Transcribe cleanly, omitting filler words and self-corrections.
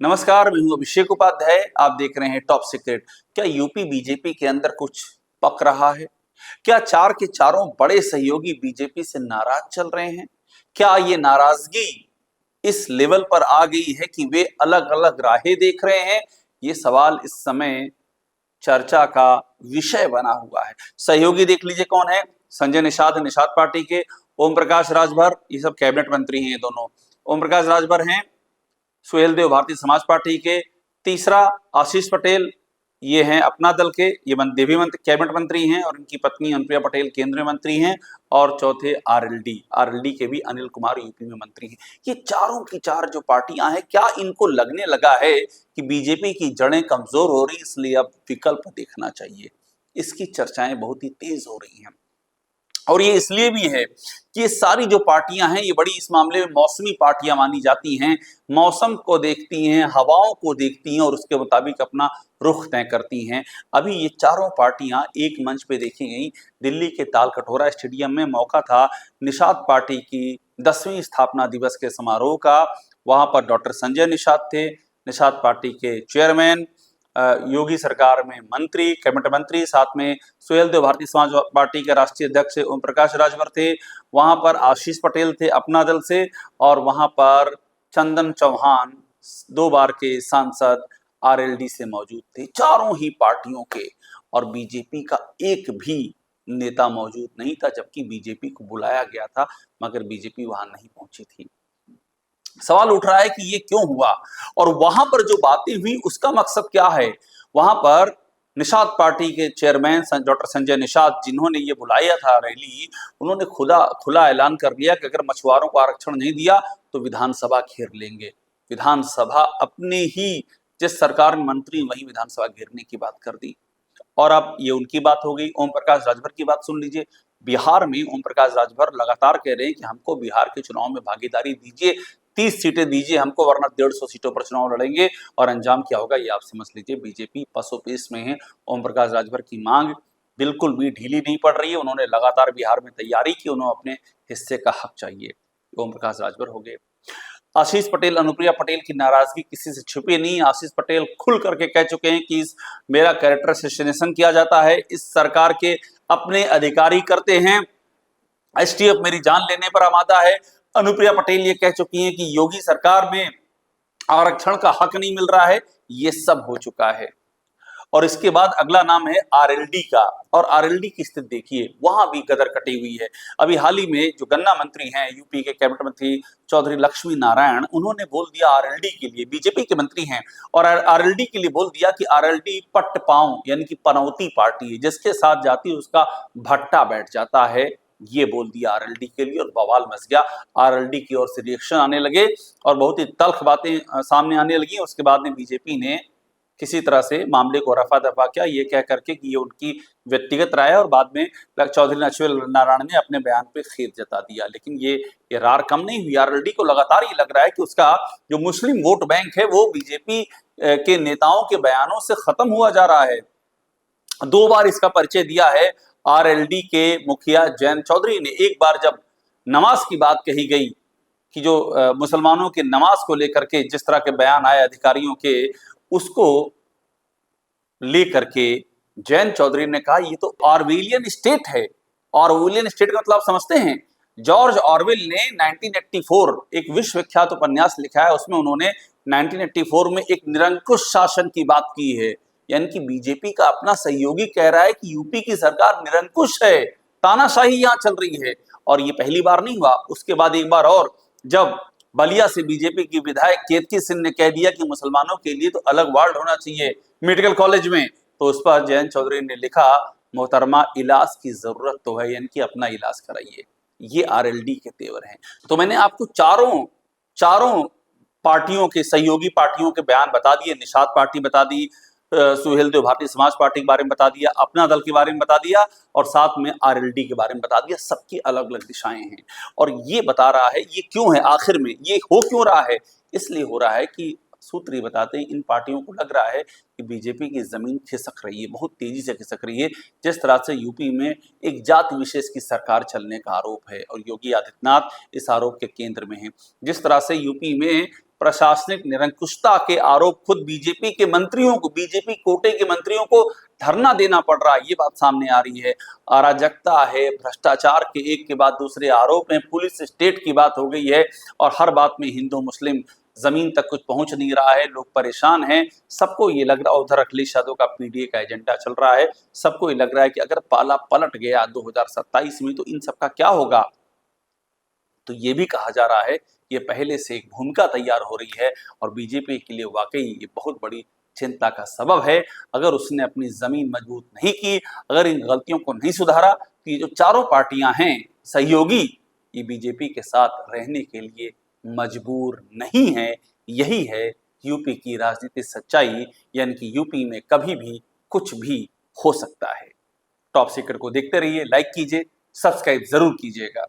नमस्कार, मैं हूं अभिषेक उपाध्याय। आप देख रहे हैं टॉप सीक्रेट। क्या यूपी बीजेपी के अंदर कुछ पक रहा है? क्या चार के चारों बड़े सहयोगी बीजेपी से नाराज चल रहे हैं? क्या ये नाराजगी इस लेवल पर आ गई है कि वे अलग अलग राहें देख रहे हैं? ये सवाल इस समय चर्चा का विषय बना हुआ है। सहयोगी देख लीजिए कौन है। संजय निषाद, निषाद पार्टी के। ओम प्रकाश राजभर, ये सब कैबिनेट मंत्री हैं ये दोनों। ओम प्रकाश राजभर हैं सुहेलदेव भारतीय समाज पार्टी के। तीसरा आशीष पटेल, ये हैं अपना दल के, ये भी कैबिनेट मंत्री हैं, और इनकी पत्नी अनुप्रिया पटेल केंद्रीय मंत्री हैं। और चौथे आरएलडी के भी अनिल कुमार यूपी में मंत्री हैं। ये चारों की चार जो पार्टियां हैं, क्या इनको लगने लगा है कि बीजेपी की जड़ें कमजोर हो रही, इसलिए अब विकल्प देखना चाहिए? इसकी चर्चाएं बहुत ही तेज हो रही हैं। और ये इसलिए भी है कि ये सारी जो पार्टियां हैं, ये बड़ी इस मामले में मौसमी पार्टियां मानी जाती हैं। मौसम को देखती हैं, हवाओं को देखती हैं और उसके मुताबिक अपना रुख तय करती हैं। अभी ये चारों पार्टियां एक मंच पे देखी गई। दिल्ली के तालकटोरा स्टेडियम में मौका था निषाद पार्टी की 10वीं स्थापना दिवस के समारोह का। वहां पर डॉक्टर संजय निषाद थे, निषाद पार्टी के चेयरमैन, योगी सरकार में मंत्री, कैबिनेट मंत्री, साथ में सुहेलदेव भारतीय समाज पार्टी के राष्ट्रीय अध्यक्ष ओम प्रकाश राजभर थे। वहां पर आशीष पटेल थे अपना दल से, और वहां पर चंदन चौहान 2 बार के सांसद आरएलडी से मौजूद थे। चारों ही पार्टियों के, और बीजेपी का एक भी नेता मौजूद नहीं था, जबकि बीजेपी को बुलाया गया था मगर बीजेपी वहां नहीं पहुंची थी। सवाल उठ रहा है कि ये क्यों हुआ, और वहां पर जो बातें हुई उसका मकसद क्या है? वहां पर निषाद पार्टी के चेयरमैन डॉक्टर संजय निषाद, जिन्होंने ये बुलाया था रैली, उन्होंने खुला ऐलान कर दिया कि अगर मछुआरों को आरक्षण नहीं दिया तो विधानसभा घेर लेंगे। विधानसभा अपने ही, जिस सरकार में मंत्री वही विधानसभा घेरने की बात कर दी। और अब ये उनकी बात हो गई। ओम प्रकाश राजभर की बात सुन लीजिए। बिहार में ओम प्रकाश राजभर लगातार कह रहे हैं कि हमको बिहार के चुनाव में भागीदारी दीजिए, 30 सीटें दीजिए हमको, वरना 150 सीटों पर चुनाव लड़ेंगे। और अंजाम क्या होगा ये आप समझ लीजिए। बीजेपी पसोपेश में है। ओम प्रकाश राजभर की मांग बिल्कुल भी ढीली नहीं पड़ रही है। उन्होंने लगातार बिहार में तैयारी की, उन्हें अपने हिस्से का हक चाहिए। ओम प्रकाश राजभर हो गए। आशीष पटेल, अनुप्रिया पटेल की नाराजगी किसी से छुपी नहीं। आशीष पटेल खुल करके कह चुके हैं कि मेरा कैरेक्टर असैसिनेशन किया जाता है, इस सरकार के अपने अधिकारी करते हैं, एसटीएफ मेरी जान लेने पर आमादा है। अनुप्रिया पटेल ये कह चुकी हैं कि योगी सरकार में आरक्षण का हक नहीं मिल रहा है। ये सब हो चुका है। और इसके बाद अगला नाम है आरएलडी का, और आरएलडी की स्थिति देखिए, वहां भी गदर कटी हुई है। अभी हाल ही में जो गन्ना मंत्री हैं यूपी के कैबिनेट मंत्री चौधरी लक्ष्मी नारायण, उन्होंने बोल दिया आरएलडी के लिए, बीजेपी के मंत्री हैं, और आरएलडी के लिए बोल दिया कि आरएलडी पट्टपांव यानी कि पनौती पार्टी है, जिसके साथ जाती है उसका भट्टा बैठ जाता है। ये बोल दिया आरएलडी के लिए, और बवाल मच गया। आरएलडी की ओर से रिएक्शन आने लगे और बहुत ही तल्ख बातें सामने आने लगी। उसके बाद में बीजेपी ने किसी तरह से मामले को रफा दफा किया, ये कह करके कि ये उनकी व्यक्तिगत राय है, और बाद में चौधरी लक्ष्मी नारायण ने अपने बयान पे खेद जता दिया। लेकिन ये रार कम नहीं हुई। आरएलडी को लगातार ये लग रहा है कि उसका जो मुस्लिम वोट बैंक है वो बीजेपी के नेताओं के बयानों से खत्म हुआ जा रहा है। 2 बार इसका परिचय दिया है आरएलडी के मुखिया जयंत चौधरी ने। एक बार जब नमाज की बात कही गई कि जो मुसलमानों के नमाज को लेकर के जिस तरह के बयान आए अधिकारियों के, उसको लेकर के जयंत चौधरी ने कहा ये तो ऑरवेलियन स्टेट है। ऑरवेलियन स्टेट का मतलब आप समझते हैं? जॉर्ज ऑरवेल ने 1984 एक विश्व विख्यात उपन्यास लिखा है, उसमें उन्होंने 1984 में एक निरंकुश शासन की बात की है। यानी कि बीजेपी का अपना सहयोगी कह रहा है कि यूपी की सरकार निरंकुश है, तानाशाही यहां चल रही है। और ये पहली बार नहीं हुआ। उसके बाद एक बार और, जब बलिया से बीजेपी की विधायक केतकी सिंह ने कह दिया कि मुसलमानों के लिए तो अलग वार्ड होना चाहिए मेडिकल कॉलेज में, तो उस पर जयंत चौधरी ने लिखा मोहतरमा इलाज की जरूरत तो है, यानी कि अपना इलाज कराइए। ये आरएलडी के तेवर हैं। तो मैंने आपको चारों पार्टियों के, सहयोगी पार्टियों के बयान बता दिए। निषाद पार्टी बता दी, सुहेलदेव भारतीय समाज पार्टी के बारे में बता दिया, अपना दल के बारे में बता दिया, और साथ में आरएलडी के बारे में बता दिया। सबकी अलग अलग दिशाएं हैं, और ये बता रहा है ये क्यों है, आखिर में ये हो क्यों रहा है। इसलिए हो रहा है कि सूत्र ये बताते हैं, इन पार्टियों को लग रहा है कि बीजेपी की जमीन खिसक रही है, बहुत तेजी से खिसक रही है। जिस तरह से यूपी में एक जाति विशेष की सरकार चलने का आरोप है, और योगी आदित्यनाथ इस आरोप के केंद्र में है। जिस तरह से यूपी में प्रशासनिक निरंकुशता के आरोप खुद बीजेपी के मंत्रियों को, बीजेपी कोटे के मंत्रियों को धरना देना पड़ रहा है, ये बात सामने आ रही है। अराजकता है, भ्रष्टाचार के एक के बाद दूसरे आरोप हैं, पुलिस स्टेट की बात हो गई है और हर बात में हिंदू मुस्लिम जमीन तक कुछ पहुंच नहीं रहा है, लोग परेशान हैं। सबको ये लग रहा है, उधर अखिलेश यादव का पीडीए का एजेंडा चल रहा है, सबको ये लग रहा है कि अगर पाला पलट गया 2027 में तो इन सबका क्या होगा। तो ये भी कहा जा रहा है कि ये पहले से एक भूमिका तैयार हो रही है और बीजेपी के लिए वाकई ये बहुत बड़ी चिंता का सबब है। अगर उसने अपनी जमीन मजबूत नहीं की, अगर इन गलतियों को नहीं सुधारा, तो ये जो चारों पार्टियां हैं सहयोगी, ये बीजेपी के साथ रहने के लिए मजबूर नहीं है। यही है यूपी की राजनीतिक सच्चाई, यानी कि यूपी में कभी भी कुछ भी हो सकता है। टॉप सीक्रेट को देखते रहिए, लाइक कीजिए, सब्सक्राइब जरूर कीजिएगा।